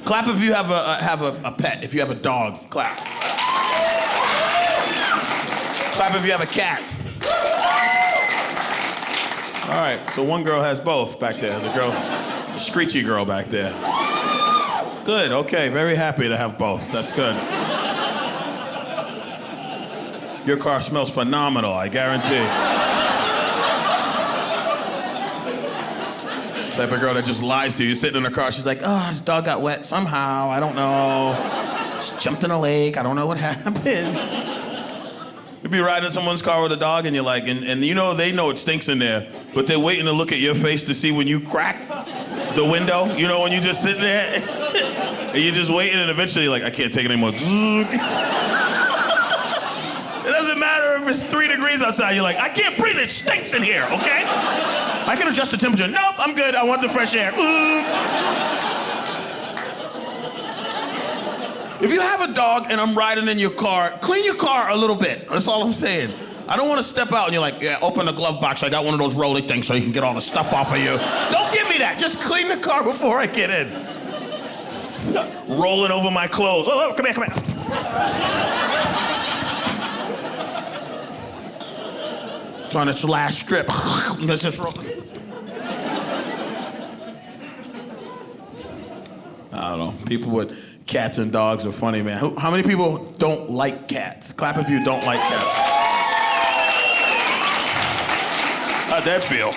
Clap if you have a pet. If you have a dog, clap. Clap if you have a cat. All right, so one girl has both back there. The screechy girl back there. Good, okay, very happy to have both. That's good. Your car smells phenomenal, I guarantee. It's the type of girl that just lies to you. You're sitting in her car, she's like, oh, the dog got wet somehow, I don't know. Just jumped in a lake, I don't know what happened. You'd be riding in someone's car with a dog and you're like, and you know they know it stinks in there, but they're waiting to look at your face to see when you crack the window, you know, when you just sitting there and you're just waiting and eventually you're like, I can't take it anymore. It doesn't matter if it's 3 degrees outside, you're like, I can't breathe, it stinks in here, okay? I can adjust the temperature. Nope, I'm good, I want the fresh air. If you have a dog and I'm riding in your car, clean your car a little bit. That's all I'm saying. I don't want to step out and you're like, yeah, open the glove box. I got one of those roly things so you can get all the stuff off of you. Don't give me that. Just clean the car before I get in. Rolling over my clothes. Oh, come here, come here. Trying to last strip. Let's just roll. I don't know. People with cats and dogs are funny, man. How many people don't like cats? Clap if you don't like cats. How'd that feel?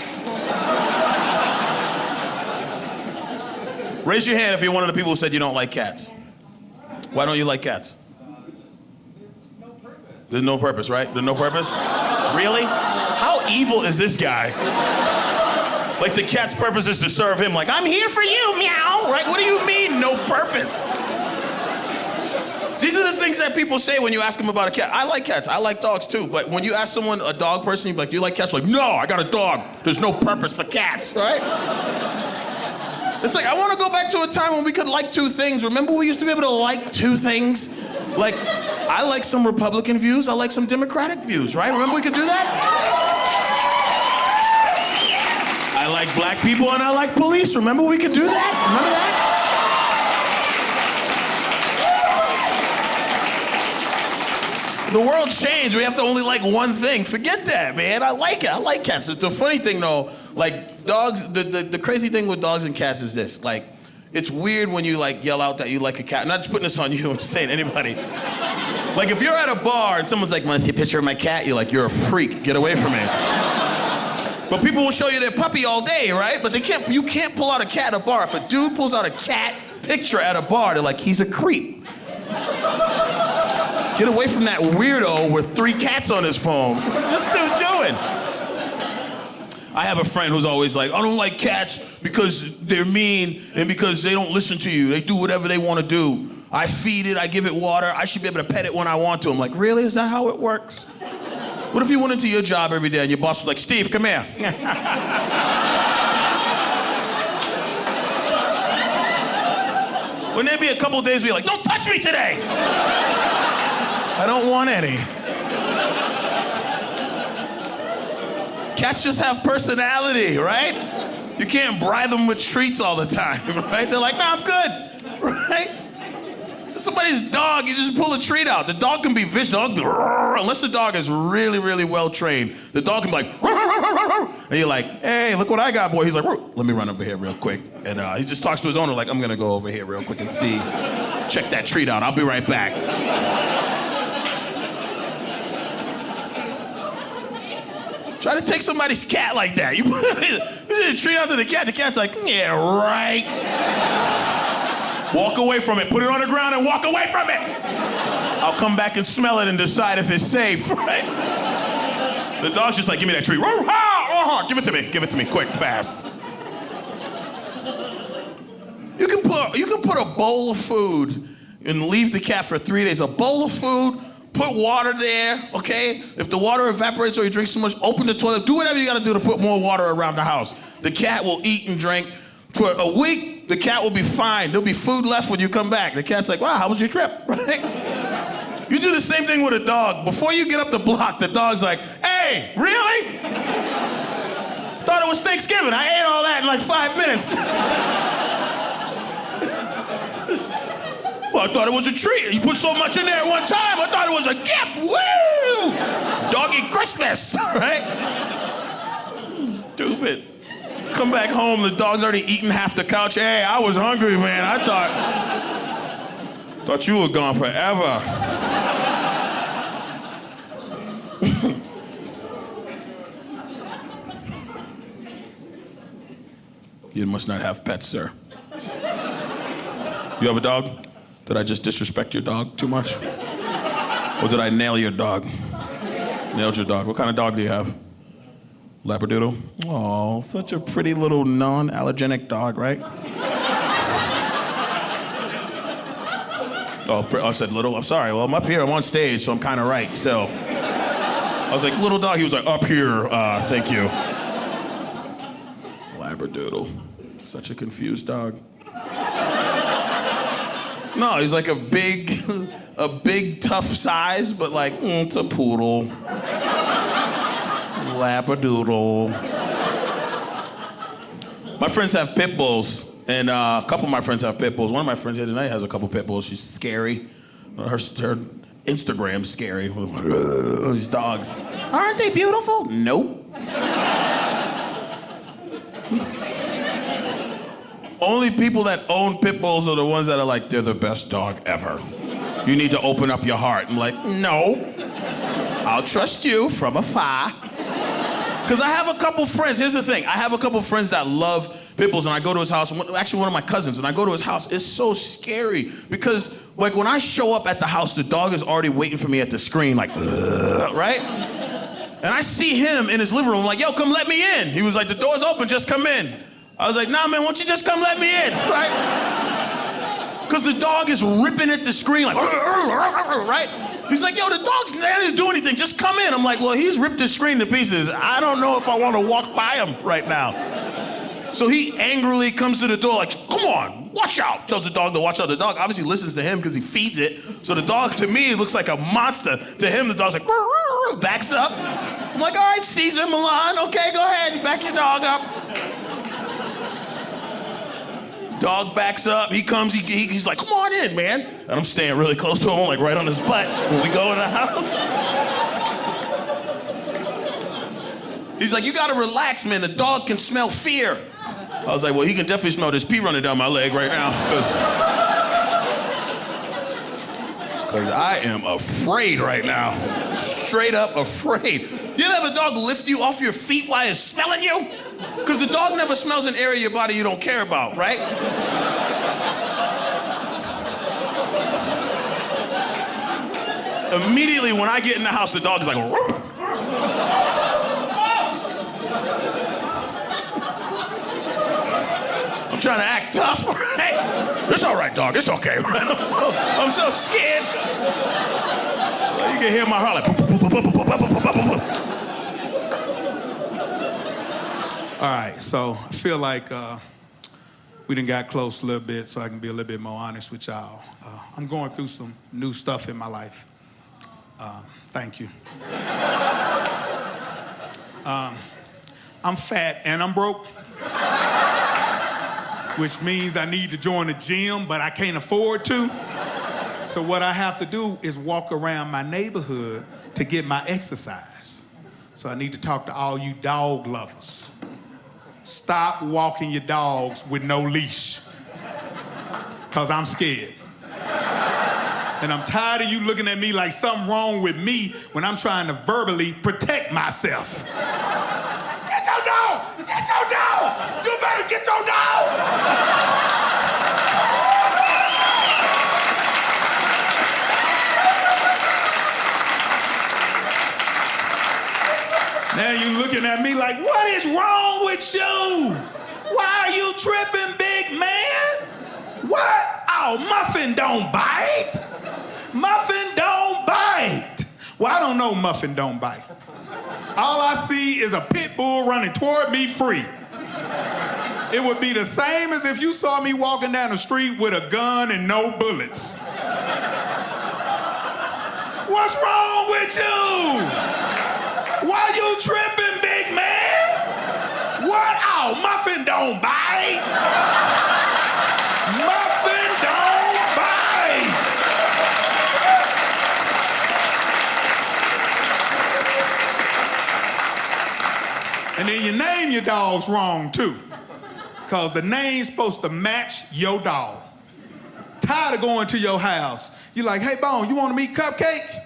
Raise your hand if you're one of the people who said you don't like cats. Why don't you like cats? No purpose. There's no purpose, right? There's no purpose? Really? How evil is this guy? Like the cat's purpose is to serve him, like, I'm here for you, meow, right? What do you mean, no purpose? These are the things that people say when you ask them about a cat. I like cats, I like dogs too, but when you ask someone, a dog person, you're like, do you like cats? Like, no, I got a dog. There's no purpose for cats, right? It's like, I want to go back to a time when we could like 2 things. Remember we used to be able to like 2 things? Like, I like some Republican views, I like some Democratic views, right? Remember we could do that? I like black people and I like police. Remember we could do that? Remember that? The world changed. We have to only like one thing. Forget that, man. I like it. I like cats. The funny thing, though, like dogs, the crazy thing with dogs and cats is this. Like, it's weird when you like yell out that you like a cat. I'm not just putting this on you. I'm just saying anybody. Like, if you're at a bar and someone's like, want to see a picture of my cat? You're like, you're a freak. Get away from me. But people will show you their puppy all day, right? But you can't pull out a cat at a bar. If a dude pulls out a cat picture at a bar, they're like, he's a creep. Get away from that weirdo with 3 cats on his phone. What's this dude doing? I have a friend who's always like, I don't like cats because they're mean and because they don't listen to you. They do whatever they want to do. I feed it, I give it water. I should be able to pet it when I want to. I'm like, really? Is that how it works? What if you went into your job every day and your boss was like, Steve, come here. Wouldn't there be a couple days where you're like, don't touch me today? I don't want any. Cats just have personality, right? You can't bribe them with treats all the time, right? They're like, no, I'm good, right? Somebody's dog, you just pull a treat out. The dog can be vicious. Unless the dog is really, really well trained, the dog can be like, and you're like, hey, look what I got, boy. He's like, let me run over here real quick. And he just talks to his owner like, I'm gonna go over here real quick and see, check that treat out. I'll be right back. Try to take somebody's cat like that. You put a treat out to the cat's like, yeah, right. Walk away from it, put it on the ground and walk away from it. I'll come back and smell it and decide if it's safe, right? The dog's just like, give me that treat. Give it to me, quick, fast. You can put a bowl of food and leave the cat for 3 days. A bowl of food, put water there, okay? If the water evaporates or you drink so much, open the toilet, do whatever you gotta do to put more water around the house. The cat will eat and drink. For a week, the cat will be fine. There'll be food left when you come back. The cat's like, wow, how was your trip? Right? You do the same thing with a dog. Before you get up the block, the dog's like, hey, really? Thought it was Thanksgiving. I ate all that in like 5 minutes. Well, I thought it was a treat. You put so much in there at one time. I thought it was a gift. Woo! Doggy Christmas, right? Stupid. Come back home, the dog's already eaten half the couch. Hey, I was hungry, man. I thought you were gone forever. You must not have pets, sir. You have a dog? Did I just disrespect your dog too much? Or did I nail your dog? Nailed your dog. What kind of dog do you have? Labradoodle? Oh, such a pretty little non-allergenic dog, right? Oh, I said little. I'm sorry. Well, I'm up here. I'm on stage, so I'm kind of right still. I was like, little dog. He was like, up here. Thank you. Labradoodle. Such a confused dog. No, he's like a big tough size, but like, it's a poodle. Labradoodle. My friends have pit bulls, and a couple of my friends have pit bulls. One of my friends here tonight has a couple pit bulls. She's scary. Her Instagram's scary. These dogs. Aren't they beautiful? Nope. Only people that own pit bulls are the ones that are like, they're the best dog ever. You need to open up your heart. I'm like, no. I'll trust you from afar. Because I have a couple friends. Here's the thing. I have a couple friends that love pit bulls, and I go to his house. Actually, one of my cousins, and I go to his house. It's so scary because, like, when I show up at the house, the dog is already waiting for me at the screen, like, right? And I see him in his living room. I'm like, yo, come let me in. He was like, the door's open, just come in. I was like, nah, man, why don't you just come let me in, right? Because the dog is ripping at the screen, like, right? He's like, yo, the dog's not going to do anything, just come in. I'm like, well, he's ripped the screen to pieces. I don't know if I want to walk by him right now. So he angrily comes to the door like, come on, watch out. Tells the dog to watch out. The dog obviously listens to him because he feeds it. So the dog, to me, looks like a monster. To him, the dog's like, backs up. I'm like, all right, Caesar Milan, okay, go ahead, back your dog up. Dog backs up, he comes, he's like, come on in, man. And I'm staying really close to him, like right on his butt when we go in the house. He's like, you gotta relax, man, the dog can smell fear. I was like, well, he can definitely smell this pee running down my leg right now, because I am afraid right now. Straight up afraid. You ever have a dog lift you off your feet while it's smelling you? Because the dog never smells an area of your body you don't care about, right? Immediately when I get in the house, the dog is like, I'm trying to act tough, right? It's all right, dog, it's okay, right? I'm so scared. You can hear my heart like, All right, so I feel like we done got close a little bit, so I can be a little bit more honest with y'all. I'm going through some new stuff in my life. Thank you. I'm fat and I'm broke, which means I need to join the gym, but I can't afford to. So what I have to do is walk around my neighborhood to get my exercise. So I need to talk to all you dog lovers. Stop walking your dogs with no leash, because I'm scared. And I'm tired of you looking at me like something wrong with me when I'm trying to verbally protect myself. Get your dog! Get your dog! You better get your dog! Now you looking at me like, what is wrong with you? Why are you tripping, big man? What? Oh, Muffin don't bite. Muffin don't bite. Well, I don't know Muffin don't bite. All I see is a pit bull running toward me free. It would be the same as if you saw me walking down the street with a gun and no bullets. What's wrong with you? Why you tripping, big man? What? Oh, Muffin don't bite. Muffin don't bite. then you name your dogs wrong too. Cause the name's supposed to match your dog. Tired of going to your house. You like, hey Bone, you wanna meet Cupcake?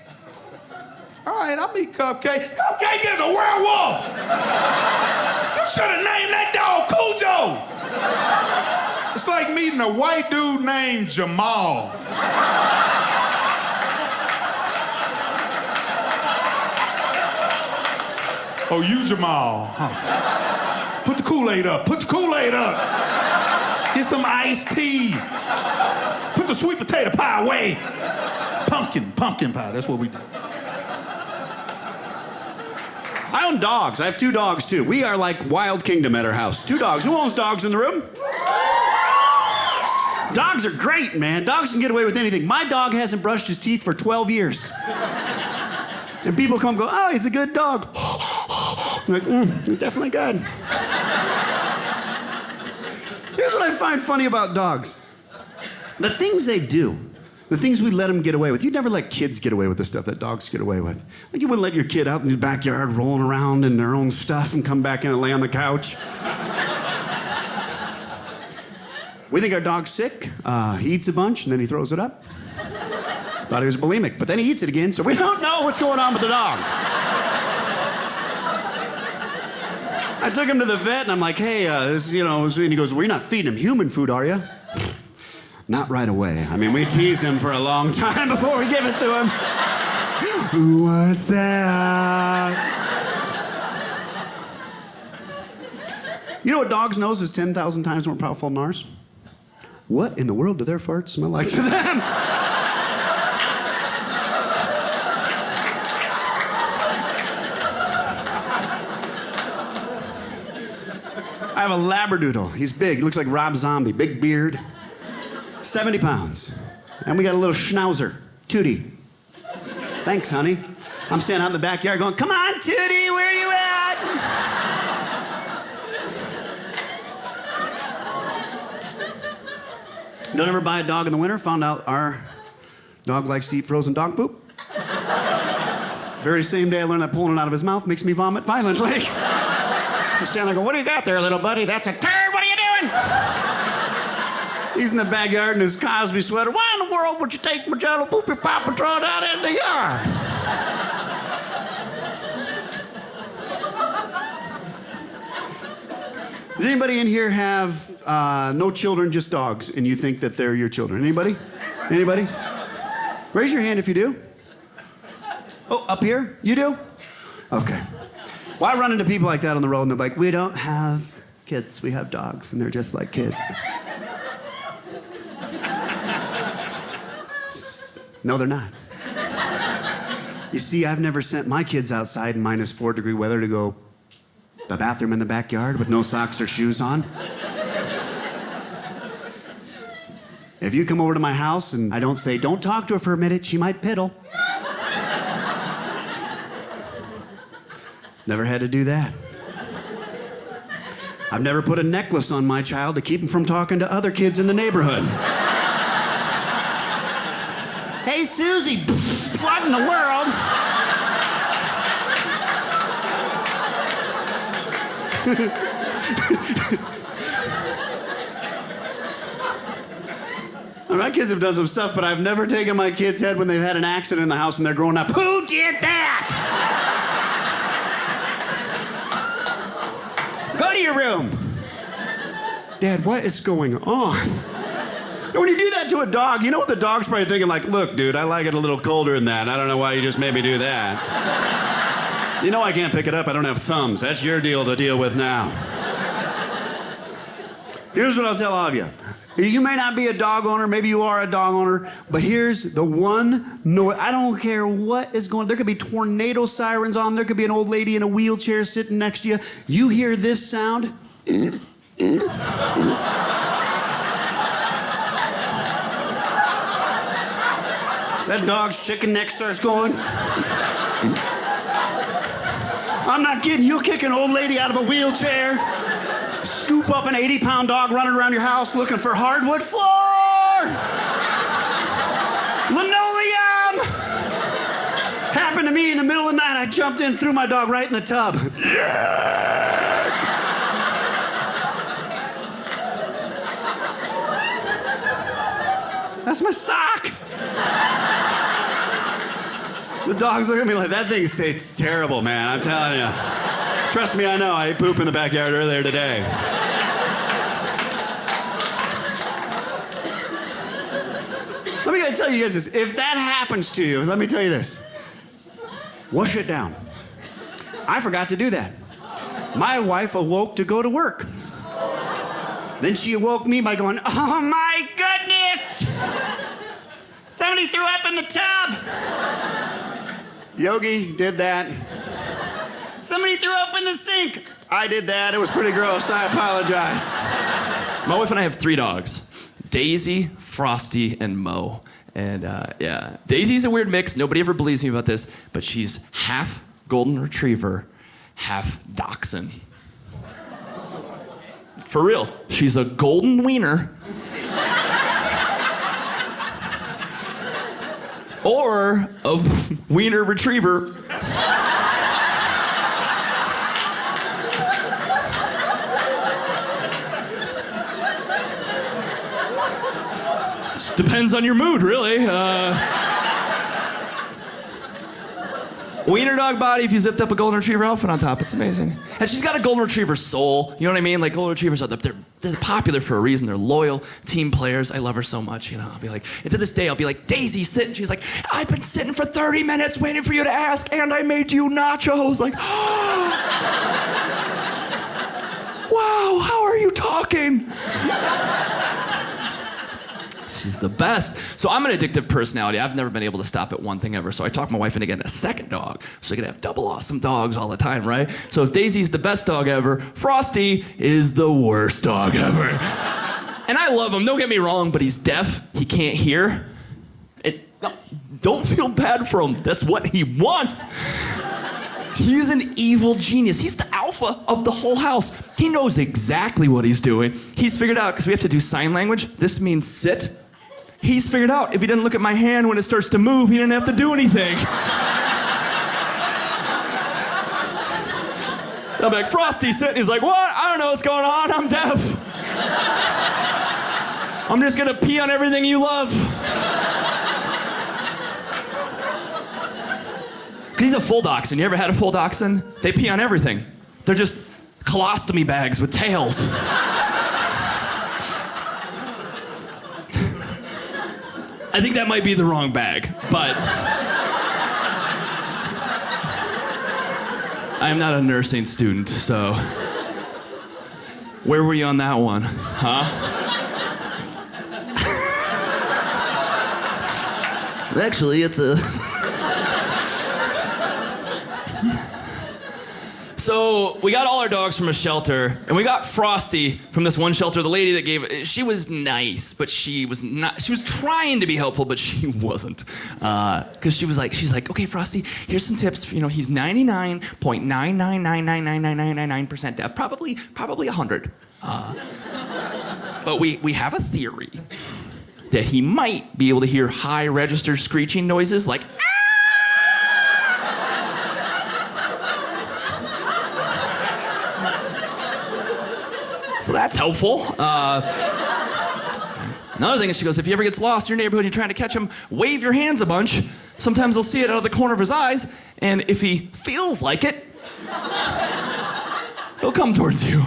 All right, I'll meet Cupcake. Cupcake is a werewolf! You should have named that dog Cujo! It's like meeting a white dude named Jamal. Oh, you Jamal, huh? Put the Kool-Aid up, put the Kool-Aid up. Get some iced tea. Put the sweet potato pie away. Pumpkin pie, that's what we do. I own dogs. I have 2 dogs, too. We are like Wild Kingdom at our house. 2 dogs. Who owns dogs in the room? Dogs are great, man. Dogs can get away with anything. My dog hasn't brushed his teeth for 12 years. And people come and go, oh, he's a good dog. I'm like, you're definitely good. Here's what I find funny about dogs. The things they do. The things we let them get away with. You'd never let kids get away with the stuff that dogs get away with. Like you wouldn't let your kid out in the backyard rolling around in their own stuff and come back in and lay on the couch. We think our dog's sick. He eats a bunch and then he throws it up. Thought he was bulimic, but then he eats it again, so we don't know what's going on with the dog. I took him to the vet and I'm like, hey, and he goes, well, you're not feeding him human food, are you? Not right away. I mean, we tease him for a long time before we give it to him. What's that? You know what dogs' nose is 10,000 times more powerful than ours? What in the world do their farts smell like to them? I have a Labradoodle. He's big. He looks like Rob Zombie. Big beard. 70 pounds. And we got a little schnauzer, Tootie. Thanks, honey. I'm standing out in the backyard going, come on, Tootie, where are you at? Don't ever buy a dog in the winter. Found out our dog likes to eat frozen dog poop. Very same day I learned that pulling it out of his mouth makes me vomit violently. I'm standing there going, what do you got there, little buddy? That's a turd, what are you doing? He's in the backyard in his Cosby sweater. Why in the world would you take my jello poopy pop and throw it out in the yard? Does anybody in here have no children, just dogs, and you think that they're your children? Anybody? Anybody? Raise your hand if you do. Oh, up here? You do? Okay. Well, I run into people like that on the road, and they're like, we don't have kids, we have dogs, and they're just like kids. No, they're not. You see, I've never sent my kids outside in -4-degree weather to go to the bathroom in the backyard with no socks or shoes on. If you come over to my house and I don't say, don't talk to her for a minute, she might piddle. Never had to do that. I've never put a necklace on my child to keep him from talking to other kids in the neighborhood. Hey, Susie, what in the world? My kids have done some stuff, but I've never taken my kids' head when they've had an accident in the house and they're growing up. Who did that? Go to your room. Dad, what is going on? And when you do that to a dog, you know what the dog's probably thinking? Like, look, dude, I like it a little colder than that. I don't know why you just made me do that. You know I can't pick it up. I don't have thumbs. That's your deal to deal with now. Here's what I'll tell all of you. You may not be a dog owner. Maybe you are a dog owner. But here's the one noise. I don't care what is going on. There could be tornado sirens on. There could be an old lady in a wheelchair sitting next to you. You hear this sound? That dog's chicken neck starts going. I'm not kidding. You'll kick an old lady out of a wheelchair, scoop up an 80-pound dog running around your house looking for hardwood floor. Linoleum. Happened to me in the middle of the night. I jumped in, threw my dog right in the tub. Yeah. That's my sock. The dogs look at me like, that thing tastes terrible, man. I'm telling you. Trust me, I know. I ate poop in the backyard earlier today. Let me tell you guys this. If that happens to you, let me tell you this. Wash it down. I forgot to do that. My wife awoke to go to work. Then she awoke me by going, oh my goodness! Somebody threw up in the tub! Yogi did that. Somebody threw up in the sink! I did that. It was pretty gross. I apologize. My wife and I have 3 dogs. Daisy, Frosty, and Mo. And yeah, Daisy's a weird mix. Nobody ever believes me about this, but she's half golden retriever, half dachshund. For real, she's a golden wiener. Or a wiener retriever. Just depends on your mood, really. Wiener dog body, if you zipped up a golden retriever outfit on top, it's amazing. And she's got a golden retriever soul. You know what I mean? Like, golden retrievers are they're popular for a reason. They're loyal team players. I love her so much, you know. I'll be like, and to this day, I'll be like, Daisy, sit. And she's like, I've been sitting for 30 minutes waiting for you to ask, and I made you nachos. Like, wow, how are you talking? She's the best. So I'm an addictive personality. I've never been able to stop at one thing ever. So I talked my wife into getting a second dog. So I could have double awesome dogs all the time, right? So if Daisy's the best dog ever, Frosty is the worst dog ever. And I love him, don't get me wrong, but he's deaf. He can't hear. Don't feel bad for him. That's what he wants. He's an evil genius. He's the alpha of the whole house. He knows exactly what he's doing. He's figured out, because we have to do sign language. This means sit. He's figured out if he didn't look at my hand when it starts to move, he didn't have to do anything. I'm like, Frosty, sit. And he's like, what? I don't know what's going on. I'm deaf. I'm just gonna pee on everything you love. He's a full dachshund. You ever had a full dachshund? They pee on everything. They're just colostomy bags with tails. I think that might be the wrong bag, but I'm not a nursing student, so where were you on that one, huh? Actually, it's a... So we got all our dogs from a shelter, and we got Frosty from this one shelter. The lady that gave it, she was nice, but she was not. She was trying to be helpful, but she wasn't. Because she's like, okay, Frosty, here's some tips. You know, he's 99.999999999% deaf, probably 100. But we have a theory that he might be able to hear high register screeching noises like. So that's helpful. Another thing is she goes, if he ever gets lost in your neighborhood and you're trying to catch him, wave your hands a bunch. Sometimes he'll see it out of the corner of his eyes, and if he feels like it, he'll come towards you.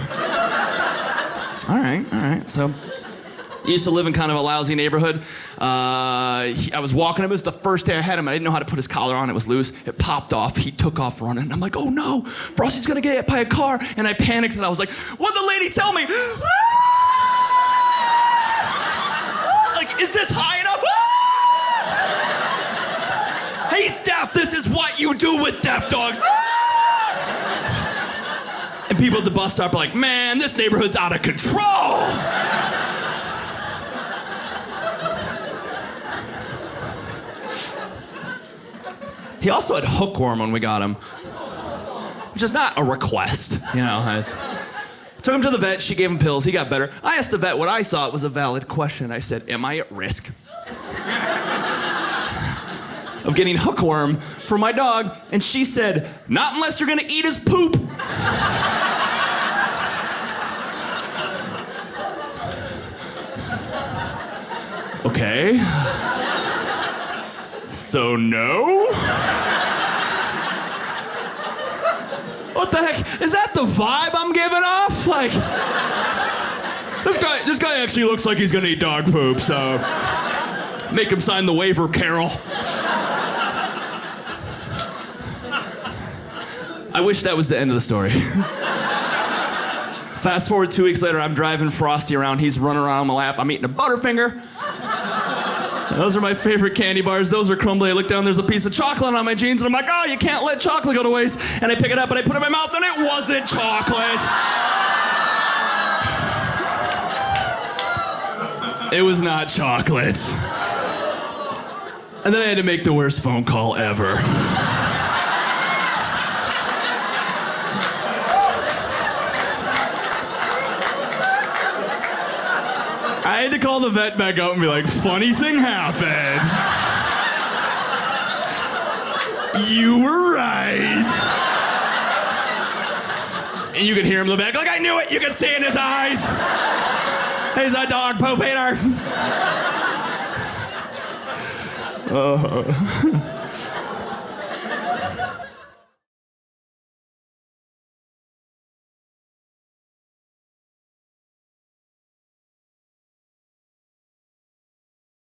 All right. So he used to live in kind of a lousy neighborhood. I was walking him. It was the first day I had him. I didn't know how to put his collar on. It was loose. It popped off. He took off running. I'm like, oh no, Frosty's gonna get hit by a car. And I panicked and I was like, what'd the lady tell me? Like, is this high enough? He's deaf. This is what you do with deaf dogs. And people at the bus stop are like, man, this neighborhood's out of control. He also had hookworm when we got him, which is not a request, you know. I took him to the vet. She gave him pills. He got better. I asked the vet what I thought was a valid question. I said, am I at risk of getting hookworm for my dog? And she said, not unless you're gonna eat his poop. Okay. So no? What the heck? Is that the vibe I'm giving off? Like, this guy actually looks like he's gonna eat dog poop, so make him sign the waiver, Carol. I wish that was the end of the story. Fast forward 2 weeks later, I'm driving Frosty around. He's running around on my lap. I'm eating a Butterfinger. Those are my favorite candy bars. Those are crumbly. I look down, there's a piece of chocolate on my jeans, and I'm like, oh, you can't let chocolate go to waste. And I pick it up and I put it in my mouth, and it wasn't chocolate. It was not chocolate. And then I had to make the worst phone call ever. I had to call the vet back out and be like, funny thing happened. You were right. And you could hear him in the back, like, I knew it. You could see in his eyes. He's a dog poop eater.